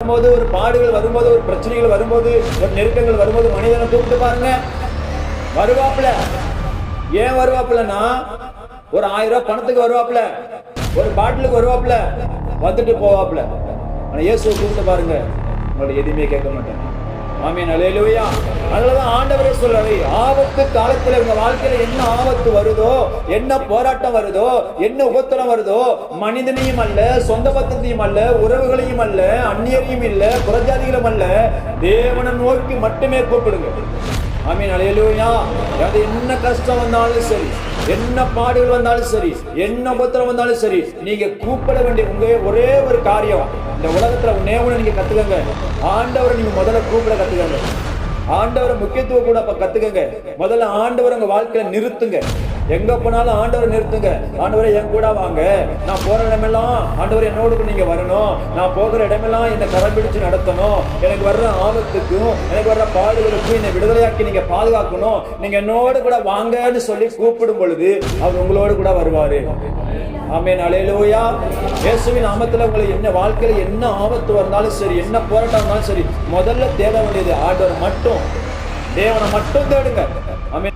போது, ஒரு பாடுகள் வரும்போது, ஒரு பிரச்சனைகள் வரும்போது, ஒரு நெருக்கங்கள் வரும்போது மனிதனை கூப்பிட்டு பாருங்க, வருவாப்புல. ஏன் வருவாப்புலன்னா, ஒரு 1000 ரூபாய் பணத்துக்கு வருவாப்புல, ஒரு பாட்டிலுக்கு வருவாப்புல, வந்துட்டு போவாப்புல. ஆனா இயேசுவை கூப்பிட்டு பாருங்க, உங்களை எதுவுமே கேட்க மாட்டாங்க. ஆமென், அல்லேலூயா. அதனாலதான் ஆண்டவரே சொல்றாரு, ஆபத்து காலத்துல உங்க வாழ்க்கையில என்ன ஆபத்து வருதோ, என்ன போராட்டம் வருதோ, என்ன உபத்திரம் வருதோ, மனிதனையும் அல்ல, சொந்த பந்தத்தையும் அல்ல, உறவுகளையும் அல்ல, அந்நியரையும் இல்ல, புறஜாதிகளும் அல்ல, தேவனை நோக்கி மட்டுமே கூப்பிடுங்க. ஆமென், அல்லேலூயா. அது என்ன கஷ்டம் வந்தாலும் சரி, என்ன பாடுகள் வந்தாலும் சரி, என்ன உபத்திரம் வந்தாலும் சரி, நீங்க கூப்பிட வேண்டிய உங்க ஒரே ஒரு காரியம், இந்த உலகத்துல ஒண்ணே நீங்க கத்துக்கங்க, ஆண்டவரை நீங்க முதல்ல கூப்பிட கத்துக்கங்க. ஆண்டவரை முக்கியத்துவம் கூட அப்ப கத்துக்கங்க. முதல்ல ஆண்டவரை உங்க வாழ்க்கையில நிறுத்துங்க. எங்க போனாலும் ஆண்டவரை நிறுத்துங்க. ஆண்டவரை என் கூட வாங்க, நான் போற இடமெல்லாம் ஆண்டவர் என்னோடு நீங்க வரணும், நான் போகிற இடமெல்லாம் என்னை கரம் பிடிச்சு நடத்தணும், எனக்கு வர்ற ஆபத்துக்கும் எனக்கு வர்ற பாடுகளுக்கும் என்னை விடுதலையாக்கி நீங்க பாதுகாக்கணும், நீங்க என்னோடு கூட வாங்கன்னு சொல்லி கூப்பிடும் பொழுது அவர் உங்களோடு கூட வருவாரு. ஆமென், அல்லேலூயா. இயேசுவின் நாமத்துல உங்களுக்கு என்ன வாழ்க்கையில என்ன ஆபத்து வந்தாலும் சரி, என்ன போராட்டம் வந்தாலும் சரி, முதல்ல தேட வேண்டியது ஆண்டவர் மட்டும். தேவனை மட்டும் தேடுங்க. ஆமென்.